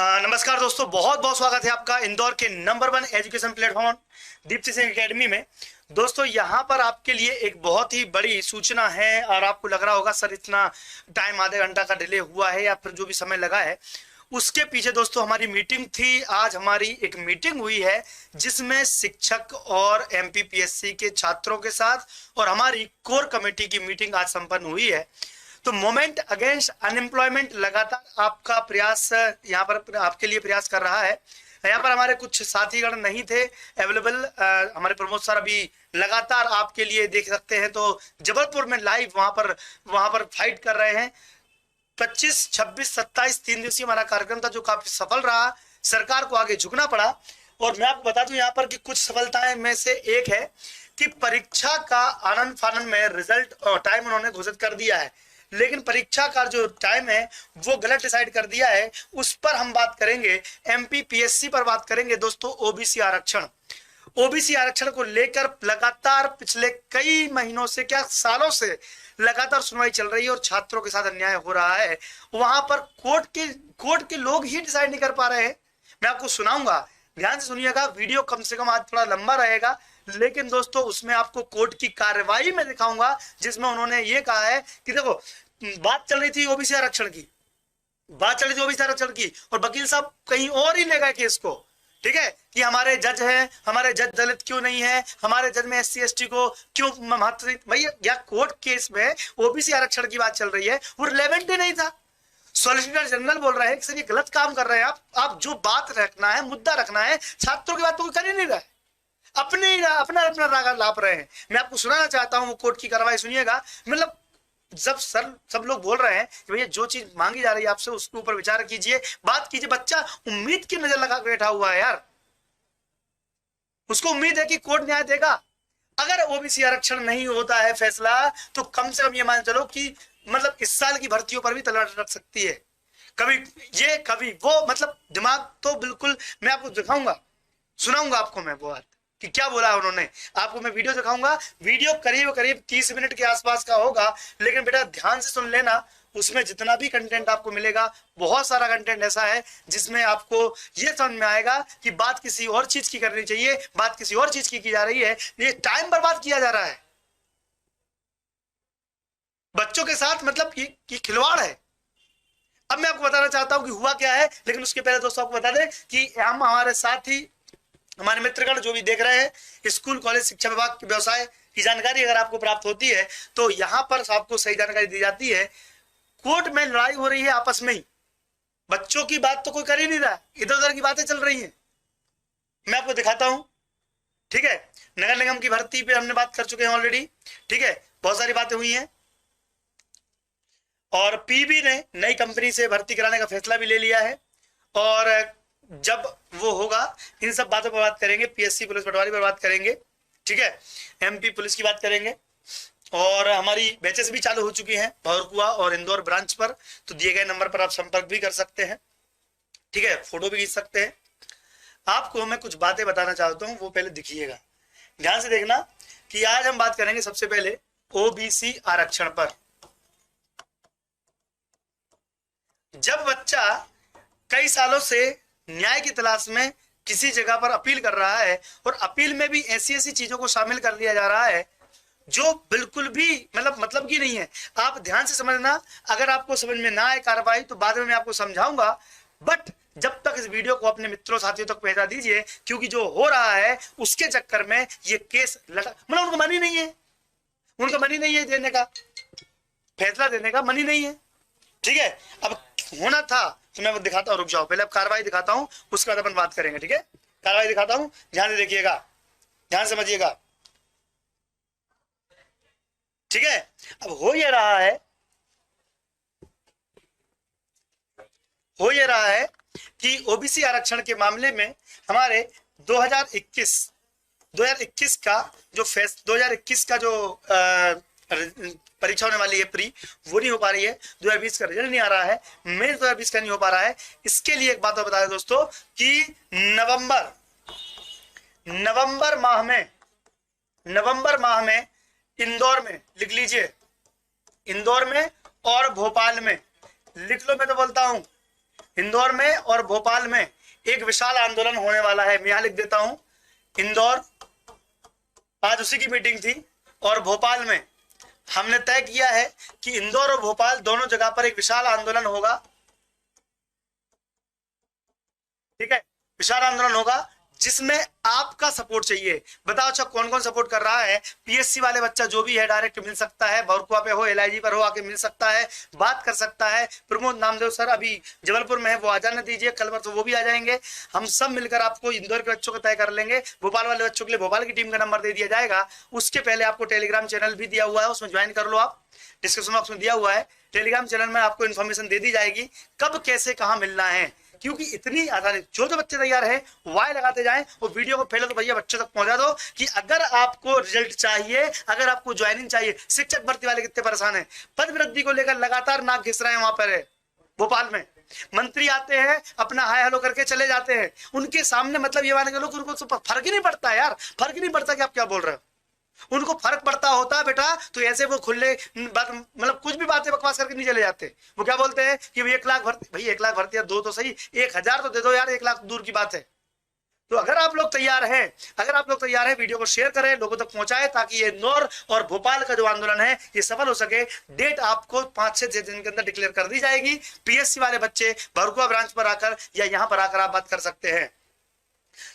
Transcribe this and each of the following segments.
नमस्कार दोस्तों, बहुत बहुत स्वागत है आपका इंदौर के number 1 education platform Deepti Singh academy में। दोस्तों यहाँ पर आपके लिए एक बहुत ही बड़ी सूचना है और आपको लग रहा होगा सर इतना टाइम आधे घंटा का डिले हुआ है या फिर जो भी समय लगा है उसके पीछे दोस्तों हमारी मीटिंग थी। आज हमारी एक मीटिंग हुई है जिसमें शिक्षक और एमपीपीएससी के छात्रों के साथ और हमारी कोर कमेटी की मीटिंग आज संपन्न हुई है। तो मूवमेंट अगेंस्ट अनएम्प्लॉयमेंट लगातार आपका प्रयास यहाँ पर आपके लिए प्रयास कर रहा है। यहाँ पर हमारे कुछ साथीगण नहीं थे अवेलेबल। हमारे प्रमोद सर अभी लगातार आपके लिए देख सकते हैं तो जबलपुर में लाइव वहां पर फाइट कर रहे हैं। 25, 26, 27 3 दिवसीय हमारा कार्यक्रम था जो काफी सफल रहा। सरकार को आगे झुकना पड़ा और मैं आपको बता दूं यहाँ पर कि कुछ सफलताएं में से एक है कि परीक्षा का आनंद फानंद में रिजल्ट और टाइम उन्होंने घोषित कर दिया है, लेकिन परीक्षा का जो टाइम है वो गलत डिसाइड कर दिया है। उस पर हम बात करेंगे। एमपीपीएससी पर बात करेंगे दोस्तों। ओबीसी आरक्षण को लेकर लगातार पिछले कई महीनों से क्या सालों से लगातार सुनवाई चल रही है और छात्रों के साथ अन्याय हो रहा है। वहां पर कोर्ट के लोग ही डिसाइड नहीं कर पा रहे हैं। मैं आपको सुनाऊंगा, ध्यान से सुनिएगा। वीडियो कम से कम आज थोड़ा लंबा रहेगा, लेकिन दोस्तों उसमें आपको कोर्ट की कार्रवाई में दिखाऊंगा जिसमें उन्होंने ये कहा है कि देखो बात चल रही थी ओबीसी आरक्षण की, और वकील साहब कहीं और ही ले गए केस को। ठीक है कि हमारे जज हैं, हमारे जज दलित क्यों नहीं है, हमारे जज में एससी एसटी को क्यों महत्व। भैया या कोर्ट केस में ओबीसी आरक्षण की बात चल रही है, वो रिलेवेंट ही नहीं था। सॉलिसिटर जनरल बोल रहे हैं कि सर ये गलत काम कर रहे हैं आप जो बात रखना है, मुद्दा रखना है, छात्रों की बात तो कोई कर ही नहीं रहा है, अपना राग लाप रहे हैं। मैं आपको सुनाना चाहता हूं वो कोर्ट की कार्रवाई सुनिएगा। मतलब जब सर सब लोग बोल रहे हैं कि भैया जो चीज मांगी जा रही है आपसे उसके ऊपर विचार कीजिए, बात कीजिए। बच्चा उम्मीद की नजर लगा बैठा हुआ है यार, उसको उम्मीद है कि कोर्ट न्याय देगा। अगर ओबीसी आरक्षण नहीं होता है फैसला तो कम से कम ये मान चलो कि मतलब इस साल की भर्तियों पर भी तलवार रख सकती है, कभी ये कभी वो। मतलब दिमाग तो बिल्कुल, मैं आपको दिखाऊंगा, सुनाऊंगा आपको मैं वो बात कि क्या बोला उन्होंने। आपको मैं वीडियो दिखाऊंगा। वीडियो करीब 30 मिनट के आसपास का होगा, लेकिन बेटा ध्यान से सुन लेना। उसमें जितना भी कंटेंट आपको मिलेगा, बहुत सारा कंटेंट ऐसा है जिसमें आपको ये समझ में आएगा कि बात किसी और चीज की करनी चाहिए, बात किसी और चीज की जा रही है। ये टाइम बर्बाद किया जा रहा है बच्चों के साथ, मतलब ये खिलवाड़ है। अब मैं आपको बताना चाहता हूं कि हुआ क्या है, लेकिन उसके पहले दोस्तों आपको बता दें कि हम हमारे साथ ही हमारे मित्रगण जो भी देख रहे हैं, स्कूल कॉलेज शिक्षा विभाग के व्यवसाय की जानकारी अगर आपको प्राप्त होती है तो यहां पर आपको सही जानकारी दी जाती है। कोर्ट में लड़ाई हो रही है आपस में ही, बच्चों की बात तो कोई कर ही नहीं रहा, इधर उधर की बातें चल रही हैं। मैं आपको दिखाता हूं। ठीक है, नगर निगम की भर्ती पे हमने बात कर चुके हैं ऑलरेडी। ठीक है, बहुत सारी बातें हुई हैं और पीबी ने नई कंपनी से भर्ती कराने का फैसला भी ले लिया है। और जब वो होगा इन सब बातों पर बात करेंगे। पीएससी पुलिस पटवारी पर बात करेंगे, ठीक है, एमपी पुलिस की बात करेंगे और हमारी बैचेस भी चालू हो चुकी हैं भौरकुआ और इंदौर ब्रांच पर। तो दिए गए नंबर पर आप संपर्क भी कर सकते हैं, ठीक है, फोटो भी खींच सकते हैं। आपको मैं कुछ बातें बताना चाहता हूं, वो पहले दिखिएगा, ध्यान से देखना कि आज हम बात करेंगे सबसे पहले ओबीसी आरक्षण पर। जब बच्चा कई सालों से न्याय की तलाश में किसी जगह पर अपील कर रहा है और अपील में भी ऐसी चीजों को शामिल कर लिया जा रहा है जो बिल्कुल भी मतलब की नहीं है। आप ध्यान से समझना, अगर आपको समझ में ना आए कार्रवाई तो बाद में मैं आपको समझाऊंगा, बट जब तक इस वीडियो को अपने मित्रों साथियों तक पहुंचा दीजिए, क्योंकि जो हो रहा है उसके चक्कर में ये केस लगा, मतलब उनको मन ही नहीं है, देने का फैसला देने का मन ही नहीं है। ठीक है, अब होना था तो मैं वो दिखाता हूँ, रुक जाओ, पहले अब कार्रवाई दिखाता हूँ, उसके बाद अपन बात करेंगे। ठीक है, कार्रवाई दिखाता हूँ, ध्यान से देखिएगा, ध्यान समझिएगा। ठीक है, अब हो ये रहा है कि ओबीसी आरक्षण के मामले में हमारे 2021 का जो परीक्षा होने वाली है प्री, वो नहीं हो पा रही है। 2020 का रिजल्ट नहीं आ रहा है, मेन 2020 का नहीं हो पा रहा है। इसके लिए एक बात और बता दें दोस्तों कि नवंबर माह में इंदौर में, लिख लीजिए, इंदौर में और भोपाल में, लिख लो, मैं तो बोलता हूं इंदौर में और भोपाल में एक विशाल आंदोलन होने वाला है। मैं यहां लिख देता हूं, इंदौर, आज उसी की मीटिंग थी, और भोपाल में हमने तय किया है कि इंदौर और भोपाल दोनों जगह पर एक विशाल आंदोलन होगा। ठीक है, विशाल आंदोलन होगा जिसमें आपका सपोर्ट चाहिए। बताओ अच्छा कौन कौन सपोर्ट कर रहा है? पीएससी वाले बच्चा जो भी है डायरेक्ट मिल सकता है, बरकुआ पे हो, एलआईजी पर हो, आके मिल सकता है, बात कर सकता है। प्रमोद नामदेव सर अभी जबलपुर में है, वो आ जाने दीजिए, कल तो वो भी आ जाएंगे। हम सब मिलकर आपको इंदौर के बच्चों को तय कर लेंगे। भोपाल वाले बच्चों के लिए भोपाल की टीम का नंबर दे दिया जाएगा। उसके पहले आपको टेलीग्राम चैनल भी दिया हुआ है, उसमें ज्वाइन कर लो आप, डिस्क्रिप्शन बॉक्स में दिया हुआ है। टेलीग्राम चैनल में आपको इन्फॉर्मेशन दे दी जाएगी कब कैसे कहाँ मिलना है, क्योंकि इतनी आसानी, जो जो बच्चे तैयार है वाई लगाते जाएं और वीडियो को पहले तो भैया बच्चों तक पहुंचा दो कि अगर आपको रिजल्ट चाहिए, अगर आपको ज्वाइनिंग चाहिए। शिक्षक भर्ती वाले कितने परेशान हैं, पद वृद्धि को लेकर लगातार नाक घिस रहे हैं। वहां पर है भोपाल में मंत्री आते हैं, अपना हाय हेलो करके चले जाते हैं, उनके सामने मतलब ये माने लोग, उनको फर्क ही नहीं पड़ता यार, फर्क ही नहीं पड़ता कि आप क्या बोल रहे हो। उनको फर्क पड़ता होता बेटा तो ऐसे वो खुले बात, मतलब कुछ भी बातें बकवास करके नहीं चले जाते। वो क्या बोलते हैं कि 1 लाख भर्ती, भाई 1 लाख भर्ती है, 2 तो सही, 1000 तो दे दो यार, 1 लाख दूर की बात है। तो अगर आप लोग तैयार हैं, वीडियो को शेयर करें, लोगों तक पहुंचाएं, ताकि ये इंदौर और भोपाल का जो आंदोलन है ये सफल हो सके। डेट आपको 5-6 दिन के अंदर डिक्लेयर कर दी जाएगी। पीएससी वाले बच्चे भरकुआ ब्रांच पर आकर या यहां पर आकर आप बात कर सकते हैं।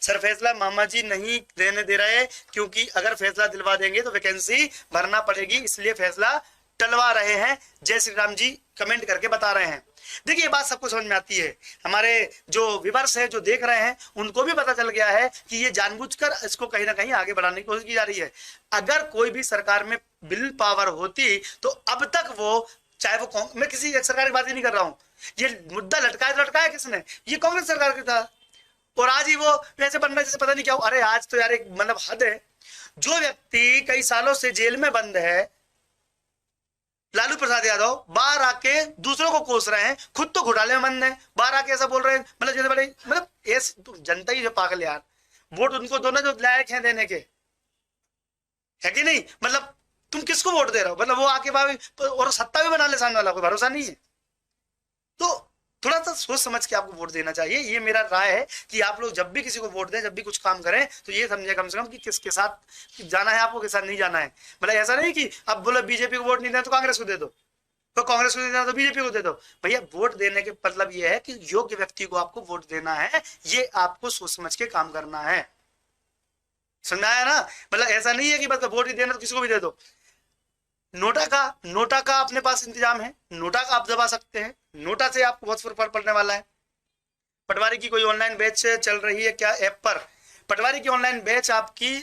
सर फैसला मामा जी नहीं देने दे रहे, क्योंकि अगर फैसला दिलवा देंगे तो वैकेंसी भरना पड़ेगी, इसलिए फैसला टलवा रहे हैं। जय श्री राम जी कमेंट करके बता रहे हैं। देखिए ये बात सबको समझ में आती है, हमारे जो व्यूअर्स है, जो देख रहे हैं, उनको भी पता चल गया है कि ये जानबूझकर इसको कहीं ना कहीं आगे बढ़ाने की कोशिश की जा रही है। अगर कोई भी सरकार में बिल पावर होती तो अब तक वो, चाहे वो मैं किसी सरकार की बात ही नहीं कर रहा हूं, ये मुद्दा लटकाया किसने? ये कांग्रेस सरकार का था, और आज ही वो वैसे बन रहा है जैसे पता नहीं क्या। अरे आज तो यार एक मतलब हद है। जो व्यक्ति कई सालों से जेल में बंद है, लालू प्रसाद यादव, बाहर आके दूसरों को कोस रहे हैं, खुद तो घोटाले में बंद है, बाहर आके ऐसा बोल रहे हैं, मतलब जैसे बड़े, मतलब ऐसे तो जनता ही जो पागल यार, वोट उनको दोनों जो लायक हैं देने के, है कि नहीं? मतलब तुम किसको वोट दे रहे हो? मतलब वो आके भाई और सत्ता भी बना ले सामने वाला, कोई भरोसा नहीं है। तो थोड़ा सा सोच समझ के आपको वोट देना चाहिए। ये मेरा राय है कि आप लोग जब भी किसी को वोट दें, जब भी कुछ काम करें, तो ये समझे कम से कम कि किसके साथ जाना है, आपको किसके साथ नहीं जाना है। मतलब ऐसा नहीं कि अब बोलो बीजेपी को वोट नहीं देना तो कांग्रेस को दे दो, तो कांग्रेस को देना तो बीजेपी को दे दो। भैया वोट देने के मतलब ये है कि योग्य व्यक्ति को आपको वोट देना है, ये आपको सोच समझ के काम करना है। समझ आया ना? मतलब ऐसा नहीं है कि बस वोट ही देना तो किसी को भी दे दो। नोटा का अपने पास इंतजाम है, नोटा का आप दबा सकते हैं, नोटा से आपको बहुत फर्क पड़ने वाला है। पटवारी की कोई ऑनलाइन बैच चल रही है क्या ऐप पर? पटवारी की ऑनलाइन बैच आपकी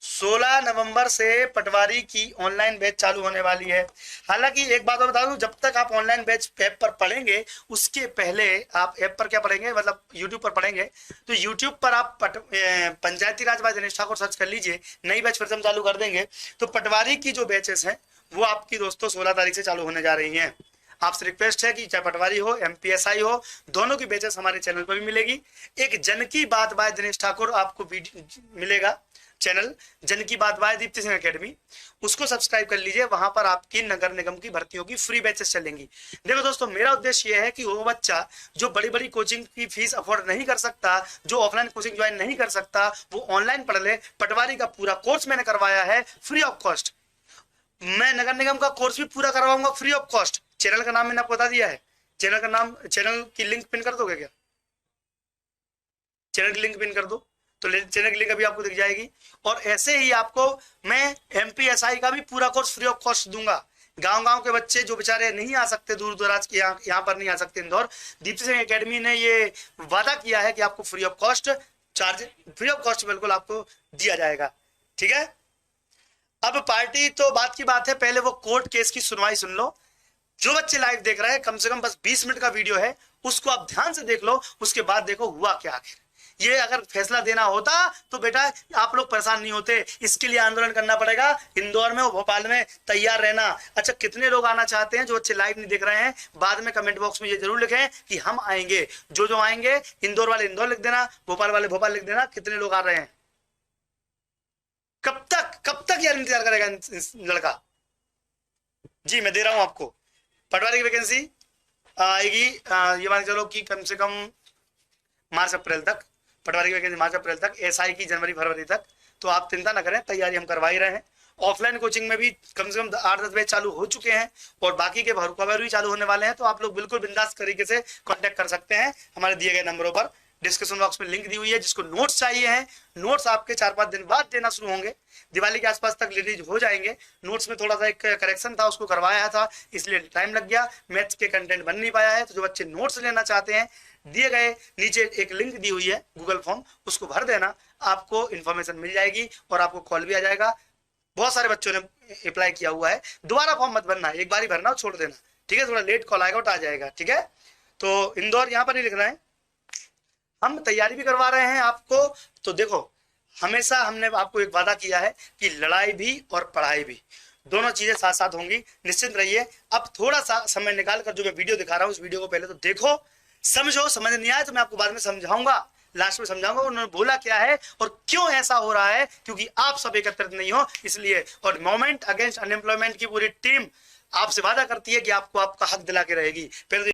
16 नवंबर से पटवारी की ऑनलाइन बैच चालू होने वाली है। हालांकि एक बात और बता दूं, जब तक आप ऑनलाइन बैच ऐप पर पढ़ेंगे, उसके पहले आप ऐप पर क्या पढ़ेंगे, मतलब यूट्यूब पर पढ़ेंगे, तो यूट्यूब पर आप पंचायती राज बाय दिनेश ठाकुर सर्च कर लीजिए। नई बैच फिर से हम चालू कर देंगे। तो पटवारी की जो बैचेस हैं वो आपकी दोस्तों 16 तारीख से चालू होने जा रही हैं। आपसे रिक्वेस्ट है कि चाहे पटवारी हो, एमपीएसआई हो, दोनों की बैचेस हमारे चैनल पर भी मिलेगी। एक जन की बात बाय दिनेश ठाकुर आपको मिलेगा, चैनल जन की बात बाय दीप्ति सिंह एकेडमी, उसको सब्सक्राइब कर लीजिए। वहां पर आपकी नगर निगम की भर्तियों की फ्री बैचेस चलेंगी। देखो दोस्तों, मेरा उद्देश्य यह है कि वो बच्चा जो बड़ी बड़ी कोचिंग की फीस अफोर्ड नहीं कर सकता, जो ऑफलाइन कोचिंग ज्वाइन नहीं कर सकता, वो ऑनलाइन पढ़ ले। पटवारी का पूरा कोर्स मैंने करवाया है फ्री ऑफ कॉस्ट। मैं नगर निगम का कोर्स भी पूरा करवाऊंगा फ्री ऑफ कॉस्ट। चैनल का नाम मैंने आपको बता दिया है, चैनल का नाम, चैनल की लिंक पिन कर दोगे क्या? चैनल की लिंक पिन कर दो तो चैनल की लिंक अभी आपको दिख जाएगी। और ऐसे ही आपको मैं एमपीएसआई का भी पूरा कोर्स फ्री ऑफ कॉस्ट दूंगा। गांव के बच्चे जो बेचारे नहीं आ सकते, दूर दराज के यहाँ पर नहीं आ सकते इंदौर, दीप्ति सिंह एकेडमी ने ये वादा किया है कि आपको फ्री ऑफ कॉस्ट बिल्कुल आपको दिया जाएगा। ठीक है, अब पार्टी तो बात की बात है, पहले वो कोर्ट केस की सुनवाई सुन लो। जो बच्चे लाइव देख रहे हैं, कम से कम बस 20 मिनट का वीडियो है, उसको आप ध्यान से देख लो, उसके बाद देखो हुआ क्या आखिर। ये अगर फैसला देना होता तो बेटा आप लोग परेशान नहीं होते। इसके लिए आंदोलन करना पड़ेगा इंदौर में और भोपाल में, तैयार रहना। अच्छा, कितने लोग आना चाहते हैं? जो बच्चे लाइव नहीं देख रहे हैं, बाद में कमेंट बॉक्स में ये जरूर लिखें कि हम आएंगे। जो आएंगे, इंदौर वाले इंदौर लिख देना, भोपाल वाले भोपाल लिख देना, कितने लोग आ रहे हैं। कब तक यार इंतजार करेगा लड़का। जी मैं दे रहा हूं आपको, पटवारी की वैकेंसी आएगी ये मान के चलो कि कम से कम मार्च अप्रैल तक, पटवारी की वैकेंसी मार्च अप्रैल तक, एसआई की जनवरी फरवरी तक। तो आप चिंता ना करें, तैयारी हम करवा ही रहे हैं। ऑफलाइन कोचिंग में भी कम से कम 8-10 बैच चालू हो चुके हैं और बाकी के भर भी चालू होने वाले हैं। तो आप लोग बिल्कुल बिंदास तरीके से कांटेक्ट कर सकते हैं हमारे दिए गए नंबरों पर। डिस्क्रिप्शन बॉक्स में लिंक दी हुई है। जिसको नोट्स चाहिए हैं, नोट्स आपके 4-5 दिन बाद देना शुरू होंगे, दिवाली के आसपास तक रिलीज हो जाएंगे। नोट्स में थोड़ा सा एक करेक्शन था, उसको करवाया था, इसलिए टाइम लग गया, मैथ्स के कंटेंट बन नहीं पाया है। तो जो बच्चे नोट्स लेना चाहते हैं, दिए गए नीचे एक लिंक दी हुई है गूगल फॉर्म, उसको भर देना, आपको इन्फॉर्मेशन मिल जाएगी और आपको कॉल भी आ जाएगा। बहुत सारे बच्चों ने अप्लाई किया हुआ है। दोबारा फॉर्म मत भरना, एक बार ही भरना और छोड़ देना, ठीक है। थोड़ा लेट कॉल आएगा और आ जाएगा, ठीक है। तो इंदौर यहाँ पर नहीं लिखना है, हम तैयारी भी करवा रहे हैं आपको। तो देखो, हमेशा हमने आपको एक वादा किया है कि लड़ाई भी और पढ़ाई भी दोनों चीजें साथ साथ होंगी, निश्चिंत रहिए। अब थोड़ा सा समय निकाल कर जो मैं वीडियो दिखा रहा हूँ, उस वीडियो को पहले तो देखो, समझो। समझ नहीं आए तो मैं आपको बाद में समझाऊंगा, लास्ट में समझाऊंगा उन्होंने बोला क्या है और क्यों ऐसा हो रहा है, क्योंकि आप सब एकत्रित नहीं हो इसलिए। और मूवमेंट अगेंस्ट अनएम्प्लॉयमेंट की पूरी टीम आपसे वादा करती है कि आपको आपका हक दिला के रहेगी। पहले